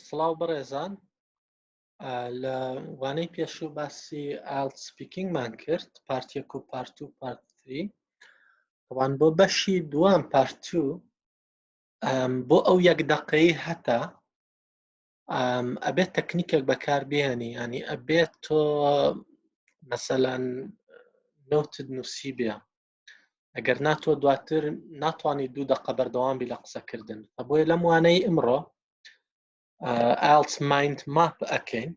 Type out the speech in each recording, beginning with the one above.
سڵاو بەڕێزان، لە وانەی پێشوو باسی IELTS سپیکینگمان کرد، پارت 1 و پارت 2 و پارت 3. طبعاً بۆ بەشی دووەم پارت 2 بۆ ئەو یەک دەقەیەی هەتا ئەبێت تەکنیکێک بەکاربهێنی، ینی ئەبێت تۆ مەسەلەن نۆتت نووسی بێ، ئەگەر ناتۆ دواتر ناتوانیت 2 دەقە بەردەوام بی لە قسەکردن. بۆیە لەم وانەی ئمڕۆ IELTS مایند ماپ ئەکەین،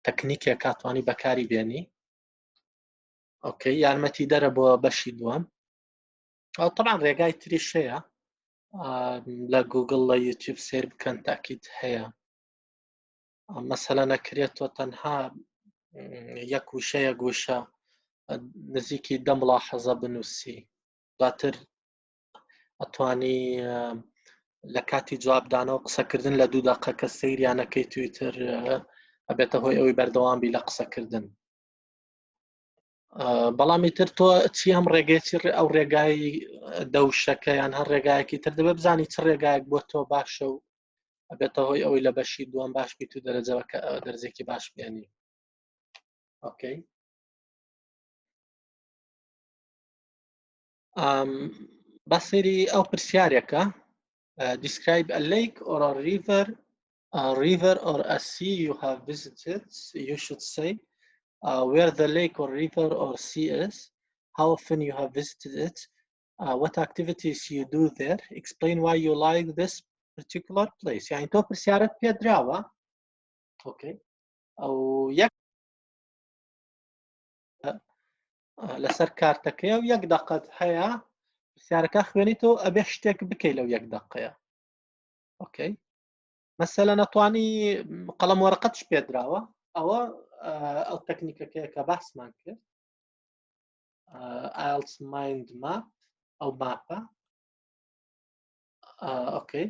تەکنیکێک کاتوانی بەکاری بێنی. ئۆکەی، یارمەتی دەرە بۆ بەشی دووەم. طبعاً ڕێگای تریش هەیە، لە گوگڵ لە یوتیوب سێر بکەن، تاکید هەیە. مەسەلەن ئەکرێت تۆ تەنها یەک وشەیە گوشە نزیکی 10 ملاحەزە بنووسی، دواتر ئەتوانی لە کاتی جوابدانەوە قسەکردن لە 2 دەقەکە سەیریانەکەی تویتر ئەبێتە هۆی ئەوەی بەردەوام بی لە قسەکردن. بەڵامی تر تۆ چی هەم ڕێگەیەکی ئەو ڕێگای دەوشەکە یان هەر ڕێگایەکی تر دەبێت بزانی چ ڕێگایەک بۆ تۆ باشە و ئەبێتە هۆی ئەوەی لە بەشی دووەم باش بیت و دەرەجەیەکی باش بێنی. ئۆکەی، بەسەری ئەو پرسیارێکە. Describe a lake or a river or a sea you have visited. You should say where the lake or river or sea is, how often you have visited it, what activities you do there, explain why you like this particular place. يعني تۆ پرسیارەت پێ دراوە، ئۆکەی، ئەو یەک لەسەر کارتەکەیە و 1 دەقەت هەیە پرسیارەکە خوێنیتەوە، ئەبێ شتێک بکەی لەو 1 دەقەیە. ئۆکەی، مەسەلەن ئەتوانی قەڵەم وەرەقەتش پێ دراوە، ئەوە ئەو تەکنیکەکەیە کە باسمان کرد، IELTS مایند ماپ، ئەو ماپە. ئۆکەی،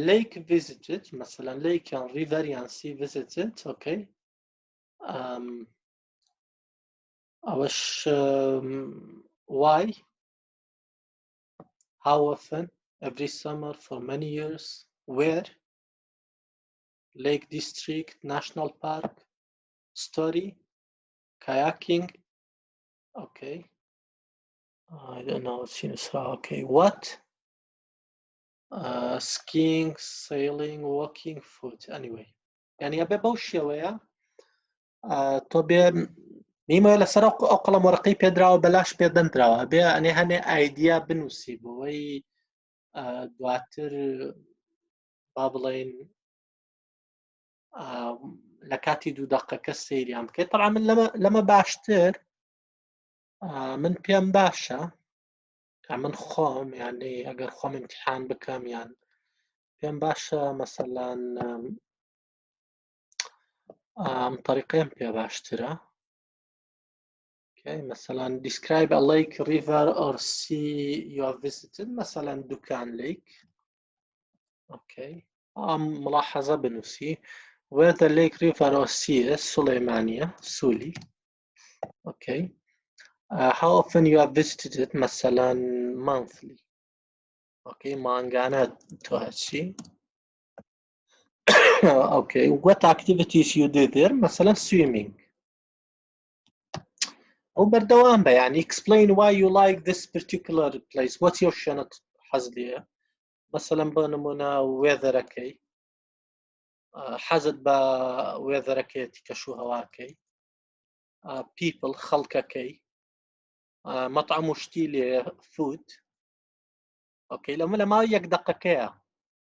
lake visited، مثلا lake یان river یان sea visited. ئۆکەی، ئەوەش why، how often، every summer، for many years، where، lake district، national park، story، kayaking. okay, I don't know what's in Israel. Okay, what، skiing، sailing، walking، food. Anyway، يعني ئەبێ بەو شێوەیە تۆ بێ نیمە لەسەر ئەو قەڵەم وەرەقەی پێدراوە بەلاش پێ دەندراوە، بێ ئەنێ هەنێ ئایدیا بنووسی بۆەوەی دواتر با بڵێن لە کاتی 2 دەقەکە سەیریان بکەیت. طبعا من لەمە باشتر، من پێم باشە، من خۆم یعنی ئەگەر خۆم امتحان بکەم یان پێم باشە مەسەلەن طریقەیەم پێ باشترە. Okay, مثلا describe a lake, river or sea you have visited. مثلا دوکان lake. Okay, ملاحظة بنووسی where the lake, river or sea is. سليمانية، سولي. Okay, how often you have visited it. مثلا monthly. Okay, مانگانە تۆ هەچی. Okay, what activities you do there. مثلا swimming. أو بەردەوام بە، يعني explain why you like this particular place. what's your شوێنت حەز لێیە. مثلا بۆ نمونە وێذەرەکەی، حەزت بە وێذەرەکەیەتی کەشوو هەواکەی، people خەڵکەکەی، مەطعم و شتی لێ food. ئۆکەی، لەمە لە ماوەی 1 دەقەکەیە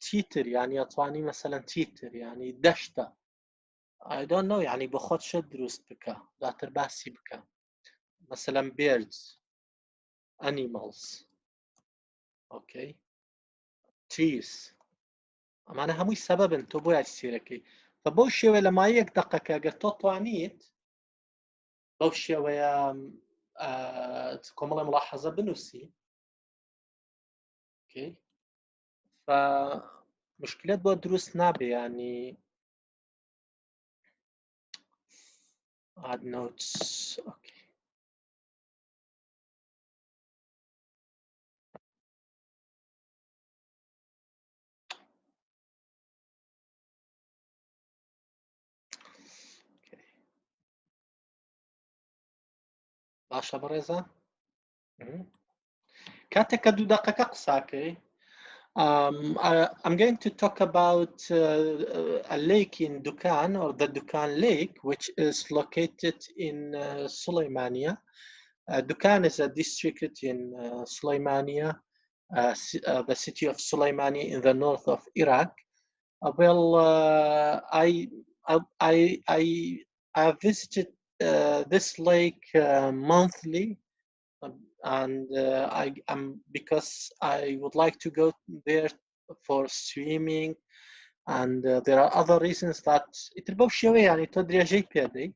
چیتر، يعني ئەتوانی مەسەلەن چیتر، يعني دەشتە، I don't know، يعني بۆ خۆت شت دروست بکە دواتر باسی بکە. مثلا birds، animals. ئۆکەی، trees. ئەمانە هەمووی سەبەبن تۆ بۆ یاسیرەکەی. بەو شێوە لە مای 1 دەقەکە ئەگەر تۆ توانیت بەو شێوەیە کۆمەڵی ملاحەزە بنووسی، ئۆکەی، مشکلت بۆ دروست نابێ، ینی add notes. Okay. باشە بەڕێزە کاتێک کە دوو دقەکە قساکەی I'm going to talk about a lake in Dukan, or the Dukan Lake, which is located in Sulaimania. Dukan is a district in Sulaimania, the city of Sulaimania in the north of Iraq. Well, I visited this lake monthly, and I am because I would like to go there for swimming, and there are other reasons that يتربوا شوي يعني تدري جي بيدي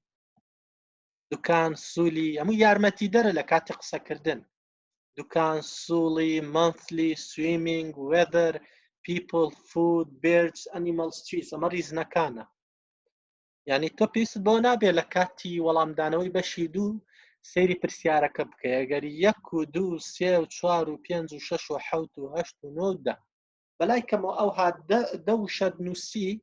دكان سولي أمو يارمتي در لكاتي قصة كردن دكان سولي monthly swimming weather people food birds animals trees أما ريزنا كان يعني تۆ پێویست بۆ نابێت لە کاتی وەڵامدانەوەی بەشی دوو سەیری پرسیارەکە بکەی ئەگەری 1 و 2 و 3 و 4 و 5 و 6 و 7 و 8 و 9 10 بەلای کەمەوە ئەو هات دە وشە نووسی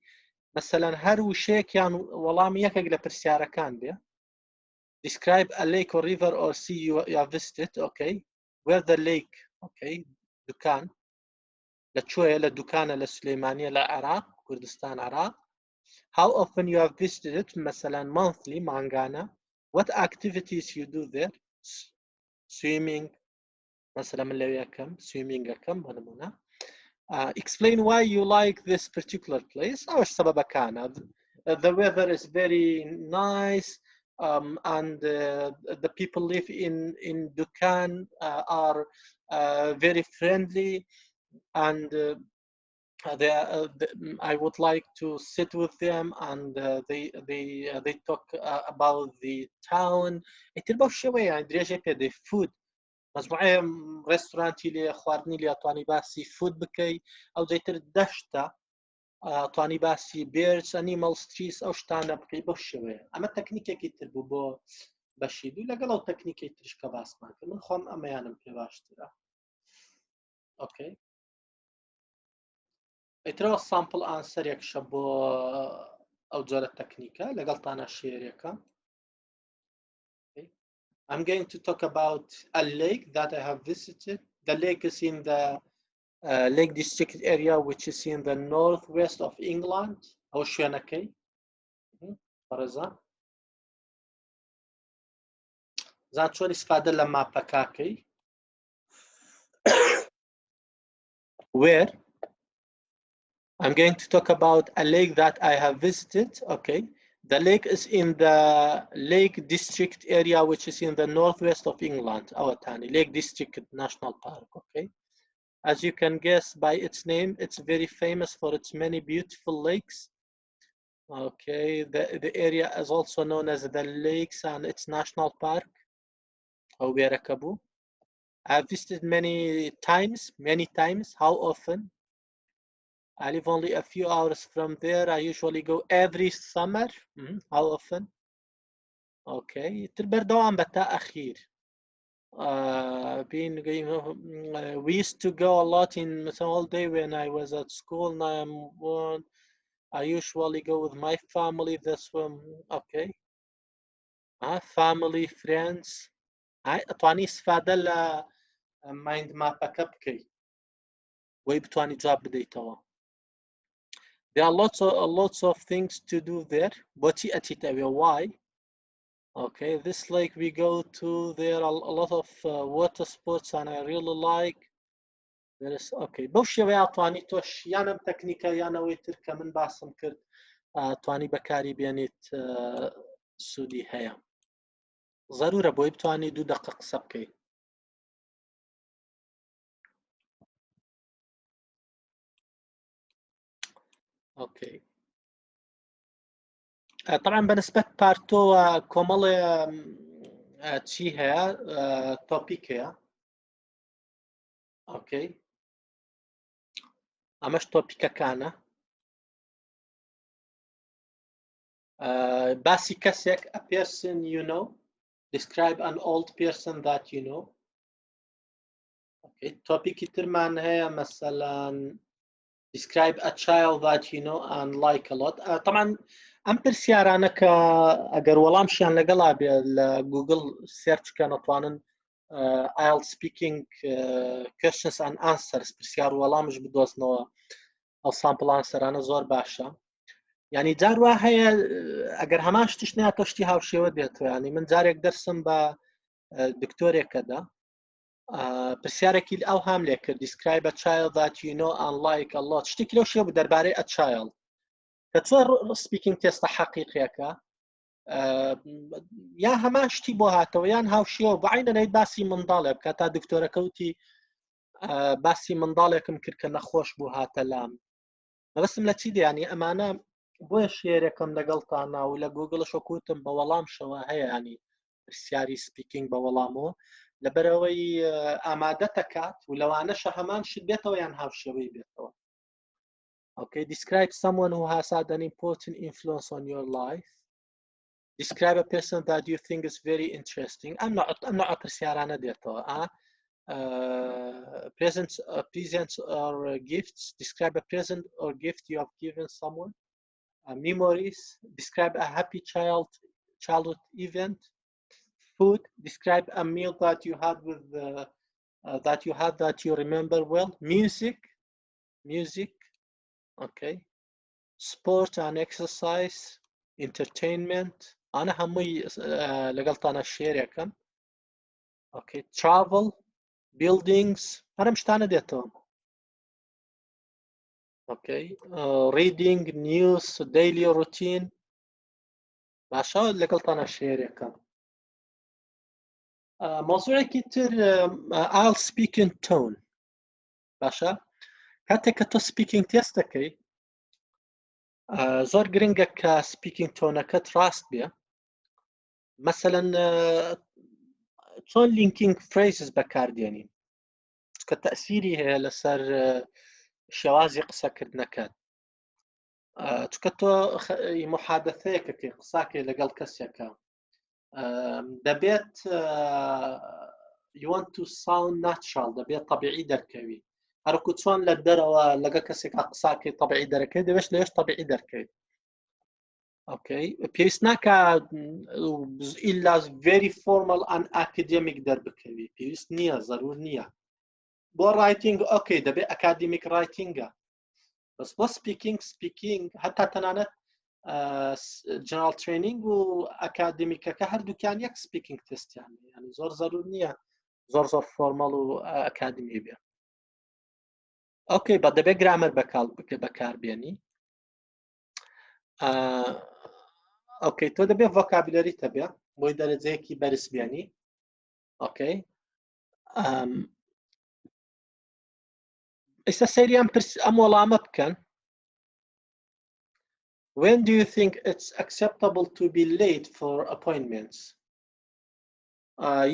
مەسەلەن هەر وشەیەکیان وەڵامی یەکێک لە پرسیارەکان بێ describe a lake or river or sea you have visited okay where the lake okay دوکان لەکوێیە لە دوکانە لە سلەیمانیە لە عێراق کوردستان عێراق how often you have visited it مثلا monthly مانگانە what activities you do there swimming مثلا من لەوێ یەکەم swimming یەکەم بە نمونە explain why you like this particular place ئەوش سەبەبەکانە the weather is very nice and the people live in Dukan are very friendly and I would like to sit with them and they talk about the town. يتربوا شوي يعني دريجة كده food مجموعة رستورانتي لي خواردني لي أتواني باسي food بكي أو زيتر دشتا أتواني باسي birds animals trees أو شتانا بكي بو شوي أما تكنيكي كيتربوا بو بشيدو لقل أو تكنيكي ترشكا باسمان من خوام أما يانم في باشترا أوكي ئەیترەوە سامپڵ ئانسەرێکشە بۆ ئەو جۆرە تەکنیکە لەگەڵتانە شێرێکە I'm going to talk about a lake that I have visited. The lake is in the Lake District area, which is in the northwest of England. ئەو شوێنەکەی بەڕێزە زان چۆن ئیسفادە لە ماپەکەکەی where I'm going to talk about a lake that I have visited. Okay, the lake is in the Lake District area, which is in the northwest of England. Awatani Lake District National Park. Okay, as you can guess by its name, it's very famous for its many beautiful lakes. Okay, the area is also known as the Lakes and its National Park. I've visited many times. How often? I live only a few hours from there. I usually go every summer. How often? Okay. تبردوان بتا أخير. We used to go a lot in all day when I was at school. Now I usually go with my family. This one, okay. Family, friends. أتواني استفادة ل mind map بكي. ويبتواني جواب بديتوا. There are lots of things to do there. Why? Okay, this lake we go to. There are a lot of water sports, and I really like. There is okay. بوشي ويا تواني توش يانم تكنيكا يانا ويتر كمن باسم كرد تواني بكاري بيانيت سودي هيا. ضرورة بوي بتواني 2 دقائق سبكي. اوكي. طبعا بالنسبة بارتو كومالي تشي هي توبيك هي اوكي امش توبيكا كان باسي كسيك a person you know describe an old person that you know اوكي توبيك ترمان هي مثلا describe a child that you know and like a lot. طبعا ام پرسیارانە کە ئەگەر وەڵامشیان لەگەڵا بێ لە گوگل سێرچ کەنە توانن IELTS speaking questions and answers پرسیار و وەڵامش بدۆزنەوە ئەو سامپڵ ئانسەرانە زۆر باشە. یعنی جار وا هەیە ئەگەر هەمان شتیش ناتۆ شتی هاوشێوە دێتەوە. ینی من جارێک دەرسم بە دکتۆرێکەدا پرسیارێکی ئەو هەم لێ کرد describe a child that you know and like a lot. شتێکی لەو شێ بوو دەربارەی a child کە چۆن speaking تێستە حەقیقیەکە یا هەمان شتی بۆ هاتەوە یان هاوشێوە بەعینە نەیت باسی منداڵێ بکە تا دکتۆرەکەوتی باسی منداڵێکم کرد کە نەخۆش بوو هاتە لام. مەبەستم لە چی دێ ئەمانە بۆیە شێرێکم لەگەڵتانە و لە گوگڵش وەکوتم بە وەڵامشەوە هەیە ینی پرسیاری سپیکینگ بە وەڵامەوە لەبەرەوەی ئامادە دەکات و لەوانەشە هەمان شت بێتەوە یان هاوشێوەی بێتەوە. Okay, describe someone who has had an important influence on your life. Describe a person that you think is very interesting. I'm not پرسیارانە دێتەوە. Presents or gifts. Describe a present or gift you have given someone. Memories. Describe a happy childhood event. Food. Describe a meal that you had with that you remember well. Music. Okay. Sport and exercise. Entertainment. أنا همي لقلت شيريكم. Okay. Travel. Buildings. أنا مش تانا ديتهم. Okay. Reading, news, daily routine. باشا لقلت شيريكم. موضوعي كتير I'll speak in tone. باشا كاتك تو speaking تيستكي زور گرنگە کە speaking تۆنەکەت ڕاست بێ. مثلا چۆن linking phrases بەکاردێنین کە تەئسیری هەیە لەسەر شێوازی قسەکردنەکەت. چونکە تۆ محادثەیەکەکەی قساکەی لەگەڵ کەسێکە دەبێت you want to sound natural دەبێت طبیعی دەرکەوی. هەرکو چۆن لە دەرەوە لەگە کەسێک قساکەی طبیعی دەرەکەی دەبێت لەوێش طبیعی دەرکەوی. Okay. پێویست ناکە ئیلا very formal and academic دەربکەوی. پێویست نییە زەرور نییە. بۆ writing okay دەبێت academic writingە. بەس بۆ speaking هەتا تەنانەت general training و ئەکادمیکەکە هەردووکیان یەک speaking تستیان ینی زۆر زەرور نییە زۆر فۆرمەڵ و ئەکادمی بێ. Okay, بە دەبێت گرامەر بەکاربێنی. Okay, تۆ دەبێت ڤۆکابولەری هەبێ بۆی دەرەجەیەکی بەرز بێنی. Okay. ئێستا سەیری ئەم وەڵامە بکەن. When do you think it's acceptable to be late for appointments?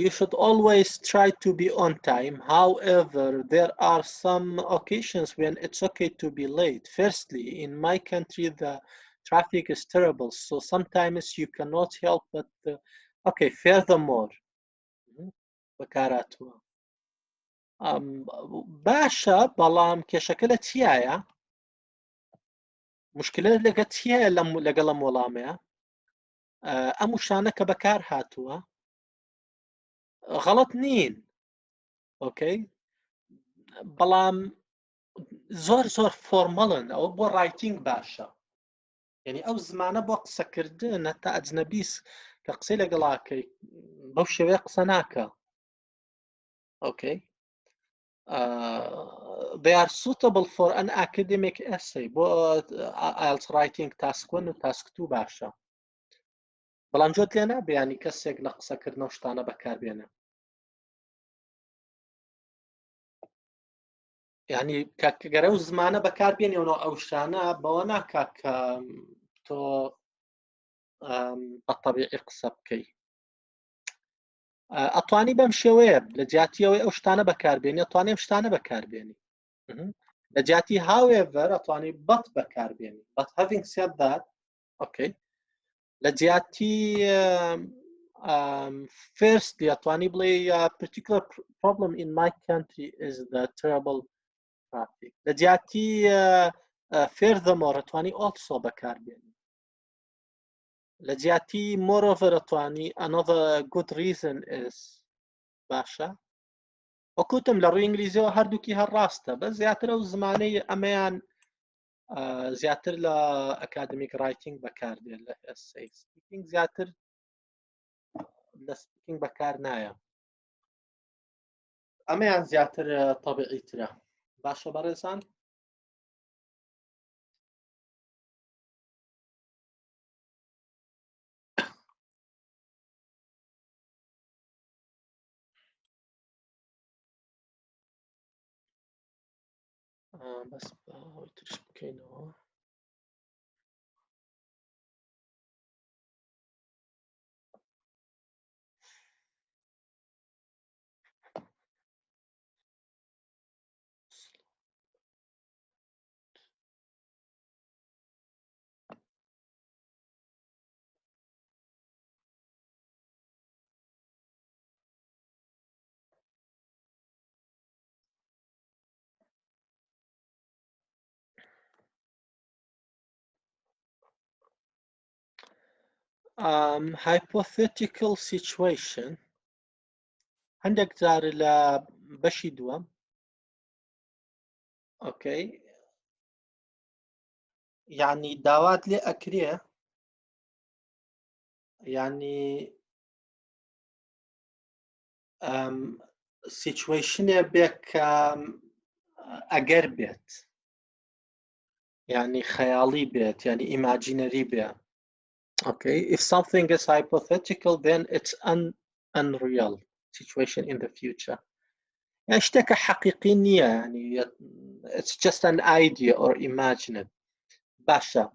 You should always try to be on time. However, there are some occasions when it's okay to be late. Firstly, in my country, the traffic is terrible, so sometimes you cannot help but... Okay, furthermore. باشا بەڵام کێشەکە لە چیایە؟ مشکلە لەگە چیایە لەگەڵ ئەم وەڵامەیە؟ ئەم وشانە کە بەکار هاتووە غەڵەت نین. ئۆکەی بەڵام زۆر فۆرمەڵن ئەوە بۆ ڕایتینگ باشە. یعنی ئەو زمانە بۆ قسەکردن هەتا ئەجنەبیس کە قسەی لەگەڵاکەی بەو شێوەیە قسە ناکە. ئۆکەی. They are suitable for an academic essay. بۆ IELTS writing task 1 و task 2 باشە. بەڵام جۆت لێ نابێ ینی کەسێک لە قسەکردنە و شتانە بەکاربێنێ. ینی گەرە و زمانە بەکاربێنێەوە ئەو شتانە بەوە ناکا کە تۆ بە تەبیعی قسە بکەی. ئەتوانی بەم شێوەیە لە جیاتیەوەی ئەو شتانە بەکاربێنی ئەتوانێ ئەم شتانە بەکاربێنی. لە جیاتی however ئەتوانی but بەکاربێنی. But having said that, okay, لە جیاتی firstly ئەتوانی بڵێ particular problem in my country is the terrible لە جیاتی furthermore ئەتوانی also بەکاربێنی. لە جیاتی moreover ئەتوانی another good reason is باشە. وەکوتم لە ڕووی ئینگلیزیەوە هەردووکی هەر ڕاستە، بە زیاتر ئەو زمانەی ئەمەیان زیاتر لە ئەکادمیک رایتینگ بەکاردێن لە essay speaking زیاتر لە speaking بەکار نایە. ئەمەیان زیاتر طەبیعیترە. باشە بەڕێزان؟ بەس ئەوەی ترش بکەینەوە. Hypothetical situation هەندێک جار لە بەشی دووەم ئۆکەی یعنی داوات لێ ئەکرێ یعنی سیچویشنێ بێ کە ئەگەر بێت یعنی خەیاڵی بێت یعنی ئیماجینەری بێ. Okay, if something is hypothetical, then it's unreal situation in the future. يعني شتێکە حقيقي نییە يعني it's just an idea or imagined. باشە.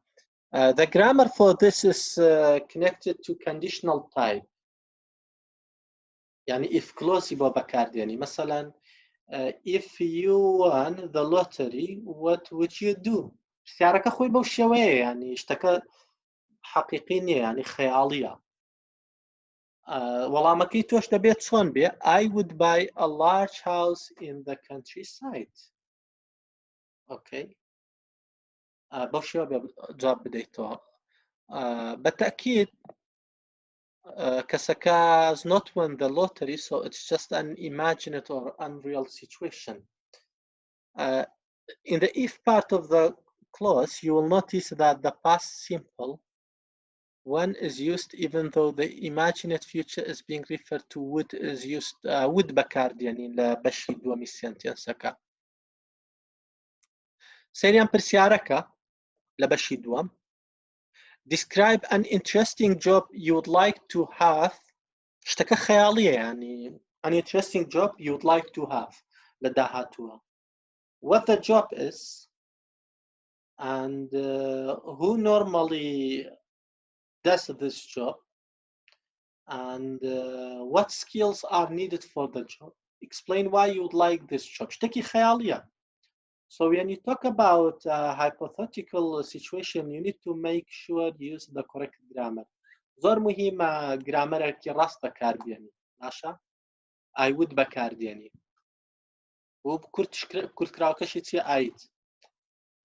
The grammar for this is connected to conditional type. يعني if clause بۆ بەکاردێنی. مثلا if you won the lottery, what would you do? پرسیارەکە خۆی بەو شێوەیە يعني شتەکە حقيقي نییە يعني خەیاڵیە. وەڵامەکەی تۆش دەبێت چۆن بێ I would buy a large house in the countryside. Okay. بەو شێوە جواب بدەیتەوە. بەتەکید کەسەکە has not won the lottery, so it's just an imagined or unreal situation. In the if part of the clause, you will notice that the past simple one is used even though the imagined future is being referred to would is used would بەکارد يعني لە بەشی دووەمی سنتێنسەکە. سەریان پرسیارەکە لە بەشی دووەم describe an interesting job you would like to have. شتەکە خەیاڵیە يعني an interesting job you would like to have لە داهاتووە. What the job is and who normally does this job and what skills are needed for the job. Explain why you would like this job. شتێکی خەیاڵیە. So when you talk about a hypothetical situation, you need to make sure you use the correct grammar. زۆر مهمە گرامەرێکی ڕاست بەکاربێنی. باشە؟ I would بەکاردێنی. و کورتکراوەکەشی چیە ئایت.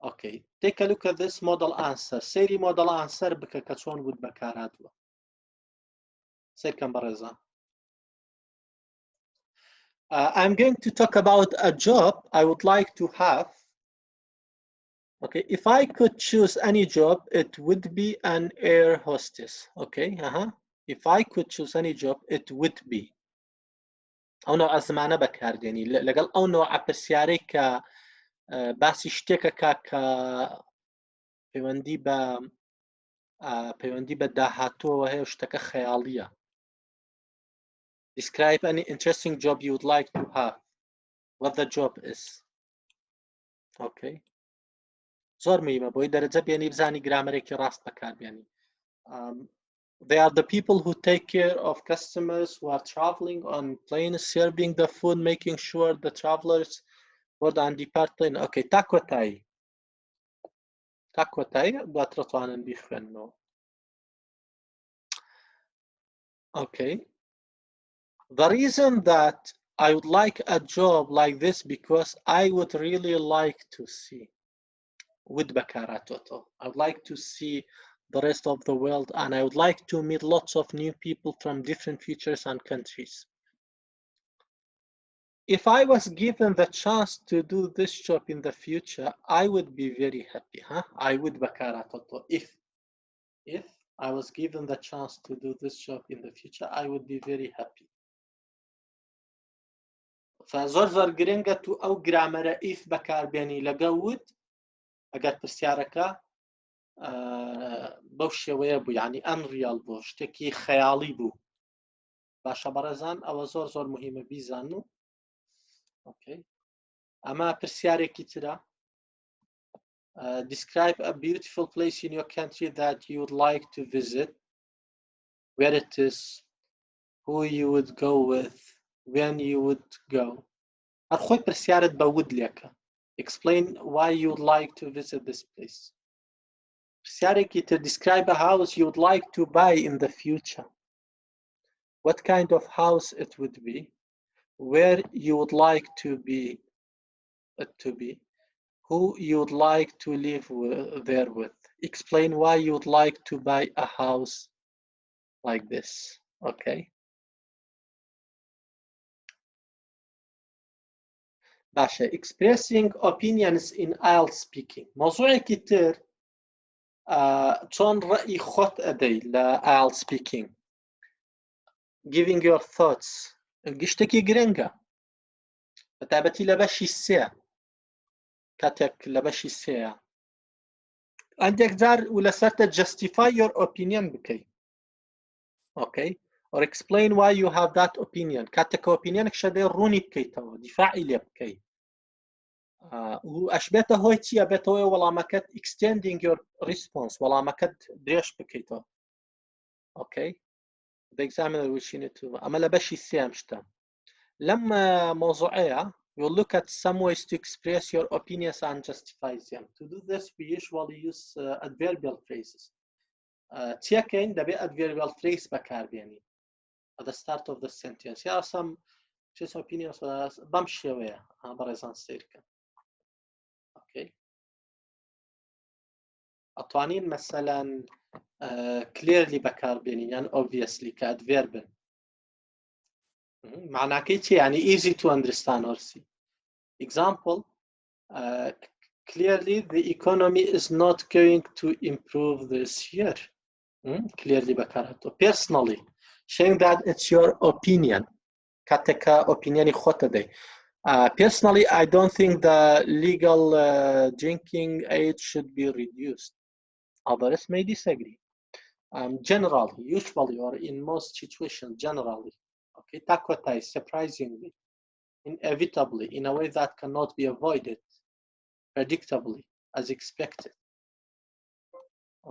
Okay. Take a look at this model answer. سەیری model answer بکە کە چۆن would بەکارهاتووە. سەیرکەم بەڕێزان. I'm going to talk about a job I would like to have. Okay, if I could choose any job, it would be an air hostess. Okay, if I could choose any job, it would be. أو نوع زمانة بكارديني لقال أو نوع برسياري ك باسی شتێکەکە کە پەیوەندی بە داهاتووەوە هەیە شتەکە خەیاڵیە. Describe any interesting job you would like to have. What the job is. Okay. زۆر مهمە بۆی دەرەجە بێنی بزانی گرامەرێکی ڕاست بەکاربێنی. They are the people who take care of customers who are traveling on planes, serving the food, making sure the travelers board and depart plane. Okay, تا کۆتایی. تا کۆتایی دواتر دەتوانن بیخوێننەوە. Okay. The reason that I would like a job like this because I would really like to see. With Bakaratoto. I would like to see the rest of the world, and I would like to meet lots of new people from different futures and countries. If I was given the chance to do this job in the future, I would be very happy. I would Bakaratoto. If I was given the chance to do this job in the future, I would be very happy. فزۆر زۆر گرنگە تو ئەو گرامەرە ئیف بەکاربێنی لەگەڵ وت ئەگەر پرسیارەکە بەو شێوەیە بوو، یعنی ئەنڕیال بوو، شتێکی خەیاڵی بوو. باشە بەڕێزان، ئەوە زۆر زۆر مهمە بیزان و ئەمە پرسیارێکی ترە. Describe a beautiful place in your country that you would like to visit, where it is, who you would go with, when you would go. هەر خۆی پرسیارت بە ود لێکە. Explain why you would like to visit this place. پرسیارێکی تر. Describe a house you would like to buy in the future. What kind of house it would be, where you would like to be, who you would like to live there with. Explain why you would like to buy a house like this. Okay. باشا. Expressing opinions in IELTS speaking. موضوعێکی تر چۆن ڕأی خۆت ئەدەی لە IELTS speaking. Giving your thoughts. گشتێکی گرنگە. بەتایبەتی لە بەشی سێ. کاتێک لە بەشی سێە. عندێک جار و لەسەرتە justify your opinion بکەی. Okay. Or explain why you have that opinion. کاتێک opinionێک شەدەی ڕوونی بکەیتەوە، دیفاعی لێ بکەی. و ئەشبێتە هۆی چیە؟ بێتەوەی وەڵامەکەت extending your response، وەڵامەکەت درێژ بکەیتەوە. Okay. The examiner will see it too. ئەمە لە بەشی سێم شتە. لەم مۆزوعەیە we'll look at some ways to express your opinions and justify them. To do this, we usually use adverbial phrases. چیەکەین؟ دەبێت adverbial phrase بەکاربێنی at the start of the sentence. Here are some opinions بەم شێوەیە بەڕێزان سیرکەن. Okay. ئەتوانین مەسەلەن clearly بەکاربێنین یان obviously کە adverb. معناکەی چی؟ یعنی easy to understand or see. Example, clearly the economy is not going to improve this year. Clearly بەکارهاتوە. Personally, showing that it's your opinion. کاتێکە opinionی خۆتە دەی. Personally, I don't think the legal drinking age should be reduced. Others may disagree. Generally, usually, or in most situations, generally. Okay, takotai, surprisingly, inevitably, in a way that cannot be avoided, predictably, as expected.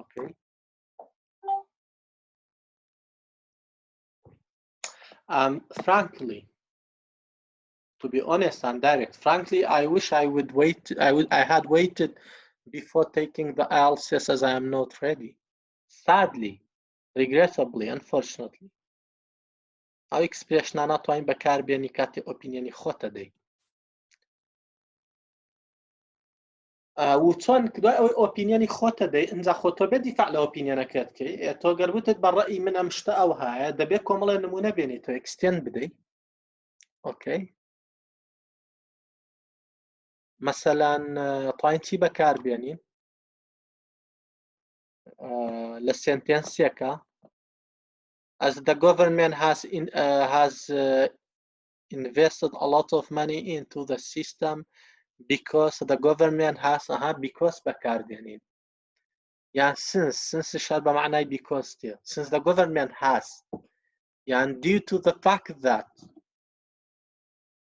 Okay. Frankly, to be honest and direct, frankly, I wish I would wait. I had waited before taking the IELTS as I am not ready. Sadly, regrettably, unfortunately. ئەو ئەکسپرێشنە ناتوانین بەکاربێنی کاتێ ئۆپینیۆنی خۆتە دەی. و چۆن دوای ئەوەی ئۆپینیۆنی خۆتە دەی ئەنجا خۆتۆ بێ دیفاع لە ئۆپینیۆنەکەت کەی. تۆ گەروتت بە ڕەئی من ئەم شتە ئەو هایە دەبێت کۆمەڵە نمونە بێنیت تۆ ئەکستێند بدەی. ئۆکەی. مەسەلەن توانین چی بەکاربێنین لە سێنتێنسێکە. As the government has invested a lot of money into the system because the government has because بەکاربێنین. يعني since شار بمعنى because there. Since the government has يعني due to the fact that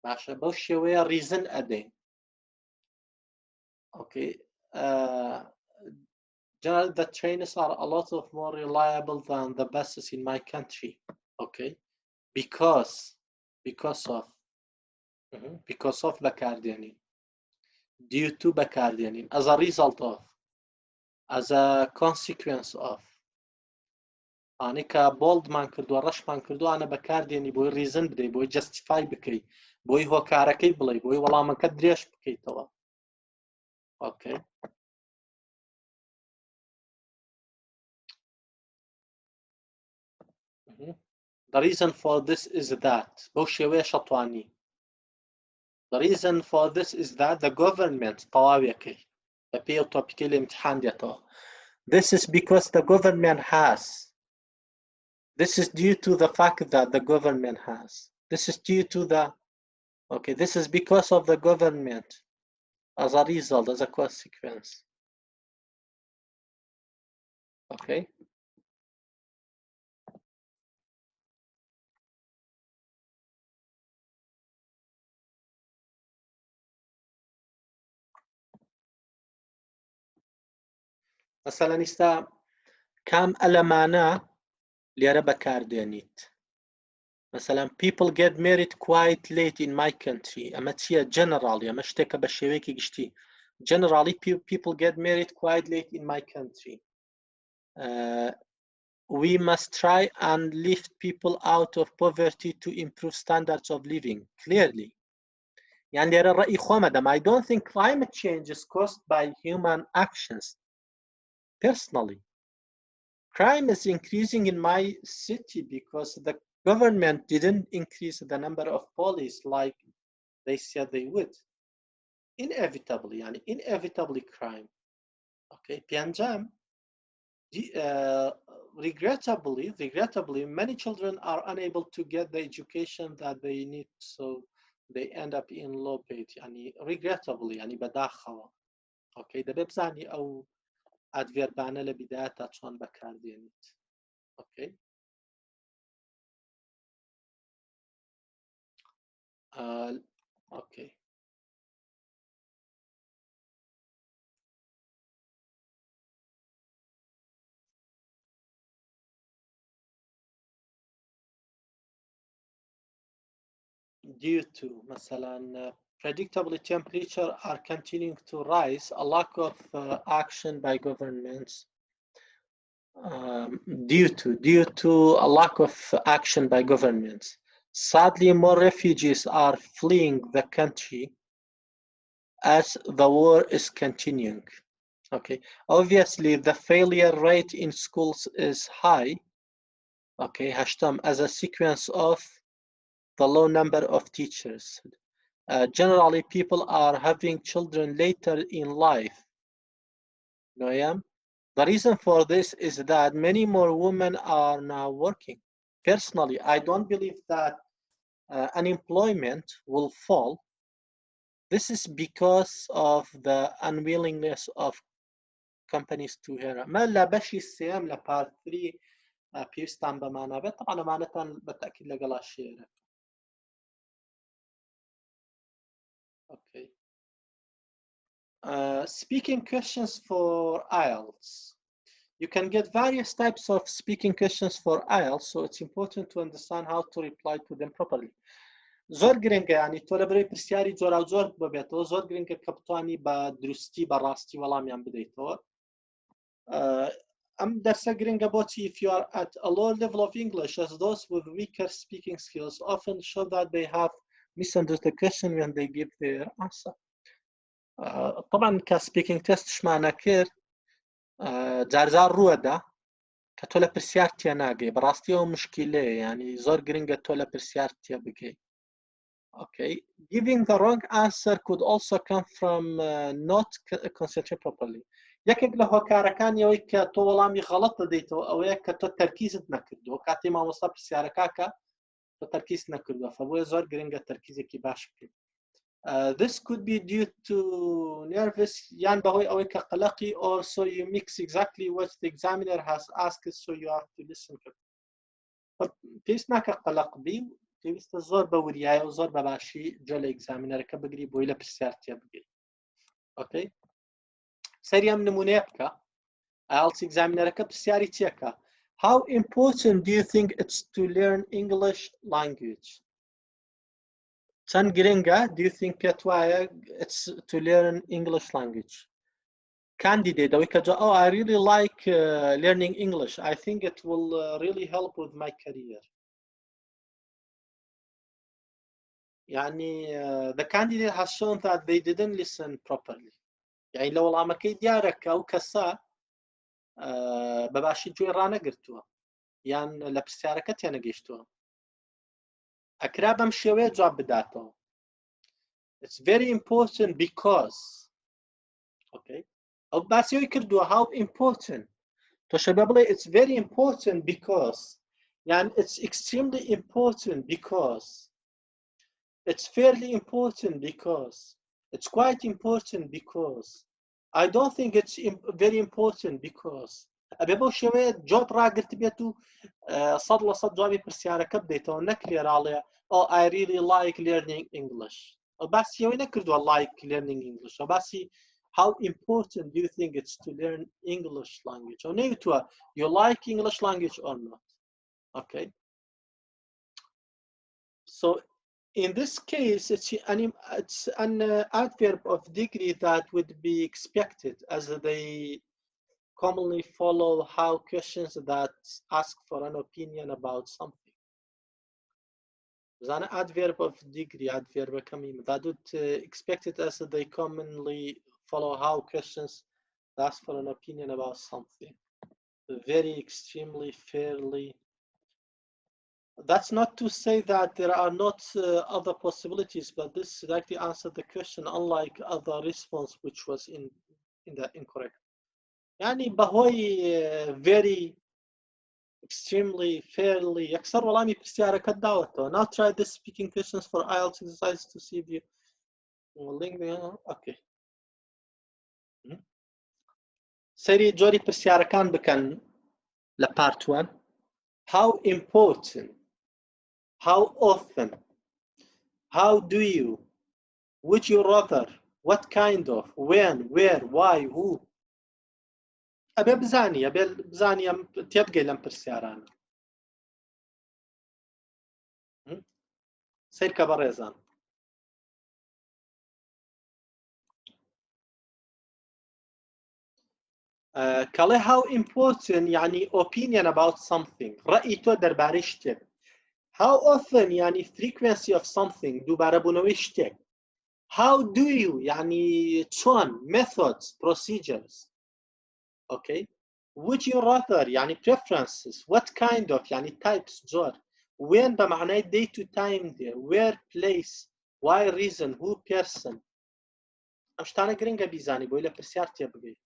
باشا بەو شێوەیە reason ئەدەین. Okay. Generally, the trains are a lot of more reliable than the buses in my country. Okay. Because of بەکاربێنین. Due to بەکاربێنین. As a result of. As a consequence of. ئانی کە بۆڵدمان کردووە ڕەشمان کردو ئانە بەکاردێنی بۆی ریزن بدەیت بۆی جەستیفای بکەیت بۆی هۆکارەکەی بڵێ بۆی وەڵامەکە درێژ بکەیتەوە. اوكي. The reason for this is that بۆ شێوەیە شەتوانی. The reason for this is that the government تەواویەکەی بە پێی تۆپیکەی لە ئیمتحان دێتەوە. This is because the government has. This is due to the fact that the government has. This is due to the. Okay, this is because of the government. As a result, as a consequence. Okay. مثلا ئێستا کام ئەلەمانە لێرە بەکاردێنیت. مثلا people get married quite late in my country. ئەمە چییە؟ generally ئەمە شتێکە بە شێوەیەکی گشتی. Generally people get married quite late in my country. We must try and lift people out of poverty to improve standards of living. Clearly. يعني لێرە ڕأی خۆمە دەم. I don't think climate change is caused by human actions. Personally, crime is increasing in my city because the government didn't increase the number of police like they said they would. Inevitably, inevitably crime. Okay, Pianjam. Regrettably, many children are unable to get the education that they need, so they end up in low paid. Regrettably, بداخەوە. Okay, دەبێ بزانی ئەو ئادڤێربانە لە بیدایەتە چۆن بەکاردێنیت. Okay. Okay. Due to مثلا predictably temperature are continuing to rise, a lack of action by governments. Due to a lack of action by governments. Sadly, more refugees are fleeing the country as the war is continuing. Okay, obviously the failure rate in schools is high. Okay, Hashtam, as a sequence of the low number of teachers. Generally, people are having children later in life. Noyam? The reason for this is that many more women are now working. Personally, I don't believe that unemployment will fall. This is because of the unwillingness of companies to hire. ما لا بشي السيام لا part 3 بيستان بمعنى بيت طبعا معناتها بالتأكيد لقلا الشيء. Okay. Speaking questions for IELTS. You can get various types of speaking questions for IELTS, so it's important to understand how to reply to them properly. زۆر گرنگە تۆ لە بەرەی پرسیاری جۆرا و جۆر ببێتەوە زۆر گرنگە کە بتوانی بە دروستی بە ڕاستی وەڵامیان بدەیتەوە. ئەم دەرسە گرنگە بۆچی if you are at a lower level of English, as those with weaker speaking skills often show that they have misunderstood the question when they give their answer. طبعا کە speaking testشمانە کرد جارجار ڕووەدا کە تۆ لە پرسیار تێ ناگەی بەڕاستی ئەو مشکلەیە زۆر گرنگە تۆ لە پرسیار تێ بگەی. Okay, giving the wrong answer could also come from not concentrating properly. یەکێک لە هۆکارەکانی ئەوەی کە تۆ وەڵامی غەڵەت دەدەیتەوە ئەوەیە کە تۆ تەرکیزت نەکردووە کاتی مامۆستا پرسیارەکە تۆ تەرکیز نەکردووە فبۆیە زۆر گرنگە تەرکیزێکی باش بکەیت. This could be due to nervous یان بەهۆی ئەوەی کە قەلەقی or so you mix exactly what the examiner has asked so you have to listen. پێویست ناکە قەلەق بی پێویستە زۆر بە وریایە و زۆر بەباشی جۆ لە ئیگزامینەرەکە بگری بۆی لە پرسیار تێ بگەیت. Okay. سەری ئەم نمونەیە بکە. IELTS ئیگزامینەرەکە پرسیاری چیەکە؟ How important do you think it's to learn English language? چەند گرنگە do you think پێت وایە it's to learn English language? candidate أو كجا oh I really like learning English. I think it will really help with my career. يعني the candidate has shown that they didn't listen properly. يعني لو والله مكي ديارك أو كسا بباشي جوي رانا قرتوها يعني لبسياركت يعني قيشتوها أكرابم شوية جواب بداتو. It's very important because okay أو بس يكردوا how important تو شباب لي it's very important because يعني it's extremely important because it's fairly important because it's quite important because I don't think it's very important because أبي أبو شوية جواب راقرت بيتو صد لصد جوابي برسيارة كبديتو نكلير عليه oh I really like learning English بس يوي نكردو like learning English بس how important do you think it's to learn English language or نيتوا you like English language or not okay so in this case it's an adverb of degree that would be expected as they commonly follow how questions that ask for an opinion about something. An adverb of degree, adverb coming that would expect it as they commonly follow how questions ask for an opinion about something. Very extremely fairly. That's not to say that there are not other possibilities, but this directly answered the question, unlike other response which was in the incorrect. يعني بهوي very extremely fairly يكسر والله مي بستيارة كداوته. Now try this speaking questions for IELTS exercise to see if you link okay. سري جوري بستيارة كان بكن ل part 1 how important how often how do you would you rather what kind of when where why who أبي بزاني تبقى لم برسياران سير كبريزان كله how important يعني opinion about something رأي تو درباره شتێک how often يعني frequency of something دووبارە بوونەوەی شتێک how do you يعني چۆن methods procedures okay would you rather يعني preferences what kind of يعني types جۆر when بمعنى day to time there where place why reason who person ئەم شتانە گرنگە بیزانی بۆی لە پرسیار تێبگەی.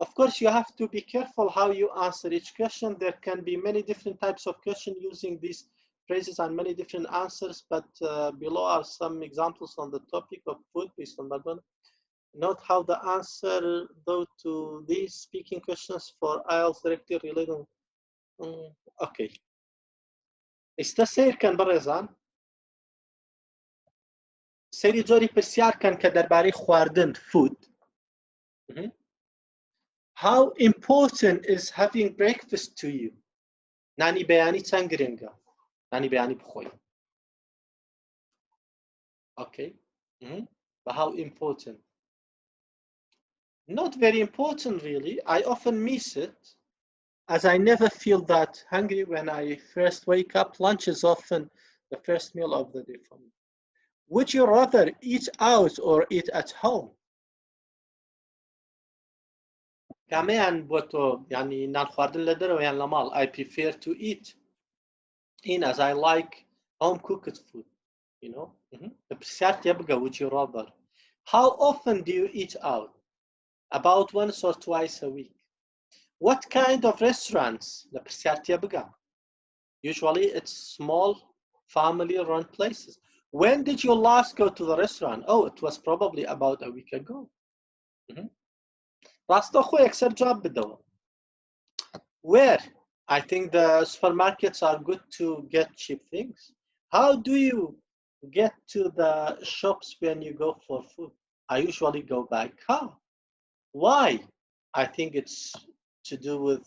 Of course, you have to be careful how you answer each question. There can be many different types of questions using these phrases and many different answers, but below are some examples on the topic of food based on that one. Note how the answer, though, to these speaking questions for IELTS directly related. Okay. استسير كان برزان سيري جوري برسيار كان كدرباري خواردن food. How important is having breakfast to you? نانی بەیانی چەند گرنگە؟ نانی بەیانی بخۆی. Okay. But how important? Not very important, really. I often miss it, as I never feel that hungry when I first wake up. Lunch is often the first meal of the day for me. Would you rather eat out or eat at home? كمان بوتو يعني نان خواردن لدرو يعني لمال. I prefer to eat in as I like home cooked food. You know. بسيارتي يبقى would you rather. How often do you eat out? About once or twice a week. What kind of restaurants? بسيارتي يبقى. Usually it's small family-run places. When did you last go to the restaurant? Oh, it was probably about a week ago. راست أخوي أكثر جواب بدو. Where? I think the supermarkets are good to get cheap things. How do you get to the shops when you go for food? I usually go by car. Why? I think it's to do with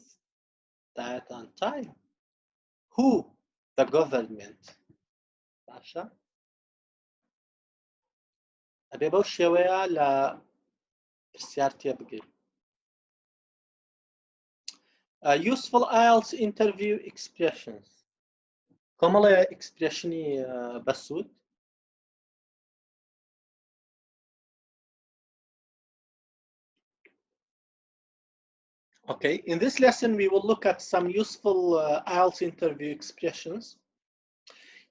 that and time. Who? The government. Pasha? أبي بەو شێوەیە لە پرسیار تێبگەین. Useful IELTS interview expressions. کۆمەڵە expressionی بەسوود. Okay, in this lesson we will look at some useful IELTS interview expressions.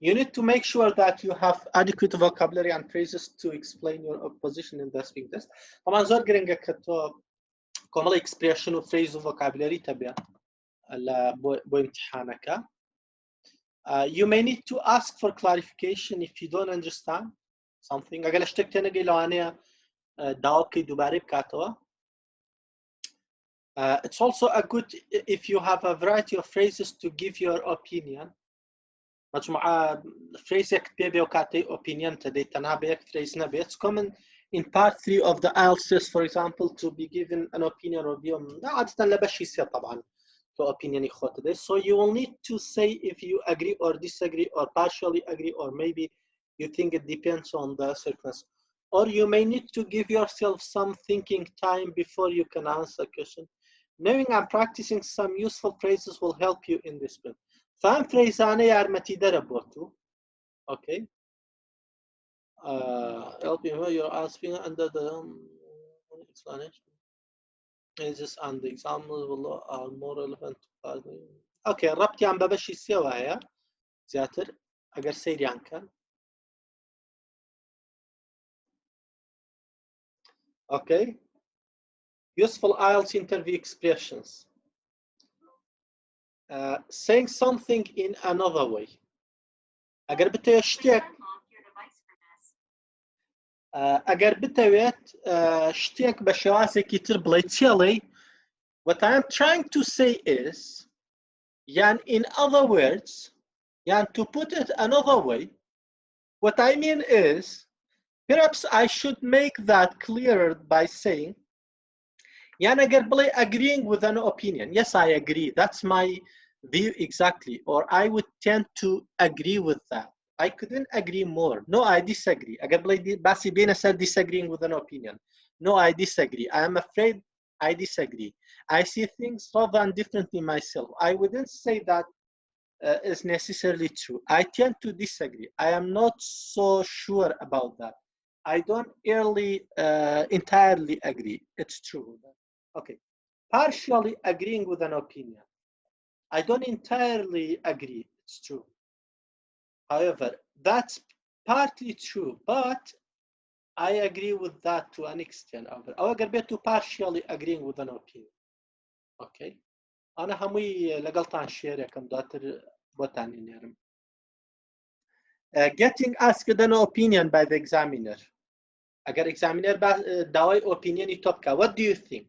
You need to make sure that you have adequate vocabulary and phrases to explain your position in the speaking test. طبعا زۆر گرنگە کە تۆ کۆمەڵە expression و phrase و vocabulary تەبێ بۆ امتحانەکە. You may need to ask for clarification if you don't understand something. ئەگەر لە شتێک تێنەگەی لەوانەیە داوا بکەی دووبارەی بکاتەوە. It's also a good if you have a variety of phrases to give your opinion. مجموعة phrasek بيبي وكاتي opinion تدي تنابيك phrase نبي. It's common in part 3 of the IELTS test, for example, to be given an opinion or view. عادة لا باش يصير طبعا to opinion يخوت ده. So you will need to say if you agree or disagree or partially agree or maybe you think it depends on the circumstance. Or you may need to give yourself some thinking time before you can answer a question. Knowing and practicing some useful phrases will help you in this bit. فهم phrase أنا يارمتي دربوتو. Okay. Help you when you're asking under the explanation. Is and the examples below are more relevant to Okay, ربطي عم ببشي سوايا زياتر أجر سيريان كان. Okay. Useful IELTS interview expressions. Saying something in another way. أجر بتشتيك. أجر بتويت شتيك بشواسك تربلي تيلي. What I am trying to say is, in other words, to put it another way, what I mean is, perhaps I should make that clearer by saying, agreeing with an opinion. Yes, I agree. That's my view exactly. Or I would tend to agree with that. I couldn't agree more. No, I disagree. Basi bina said disagreeing with an opinion. No, I disagree. I am afraid I disagree. I see things rather and differently myself. I wouldn't say that is necessarily true. I tend to disagree. I am not so sure about that. I don't entirely agree. It's true. Okay. Partially agreeing with an opinion. I don't entirely agree. It's true. However, that's partly true, but I agree with that to an extent. أو أقرب to partially agreeing with an opinion. Okay. أنا همي لقلت شيء كم داتر بوتاني نرم. Getting asked an opinion by the examiner. أقر examiner داوي opinion يتوقع. What do you think?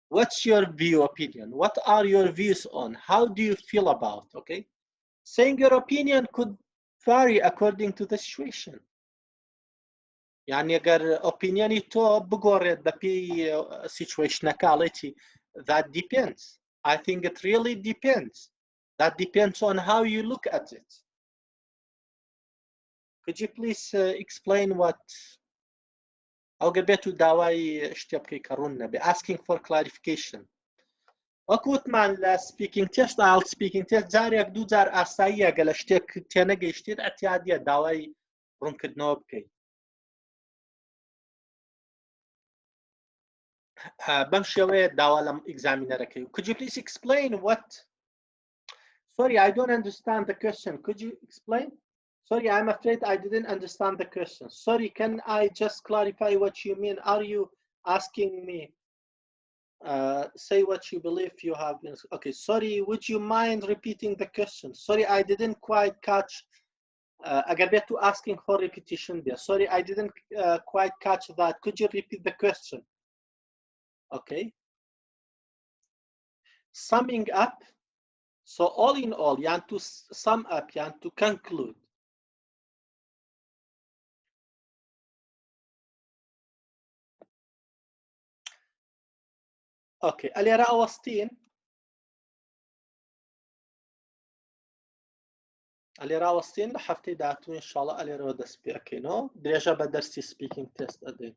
What's your view opinion? What are your views on? How do you feel about? Okay. Saying your opinion could vary according to the situation. أقر opinion تو بقورد ببي situation quality. That depends. I think it really depends. That depends on how you look at it. Could you please explain what أو قربتو داواي اشتبكي كارونا be asking for clarification. وكوت مان لا speaking test IELTS speaking test جاريك دو جار أسايا قال اشتك تيناقي اشتير اعتيادية داواي رونكدنو بكي. بمشي وين داوا examiner كي. Could you please explain what? Sorry, I don't understand the question. Could you explain? Sorry, I'm afraid I didn't understand the question. Sorry, can I just clarify what you mean? Are you asking me, say what you believe you have been, okay, sorry, would you mind repeating the question? Sorry, I didn't quite catch, أقربت to asking for repetition there. Sorry, I didn't quite catch that. Could you repeat the question? Okay. Summing up. So all in all, to sum up, to conclude. Okay, اللي راوستين ئەلێ ڕاوەستین لە هەفتەی داهاتوو ئینشاڵڵا ئەلێرەوە دەست پێ ئەەکەینەوە درێژە بە دەرسی سپیکینگ تێست ئەدەین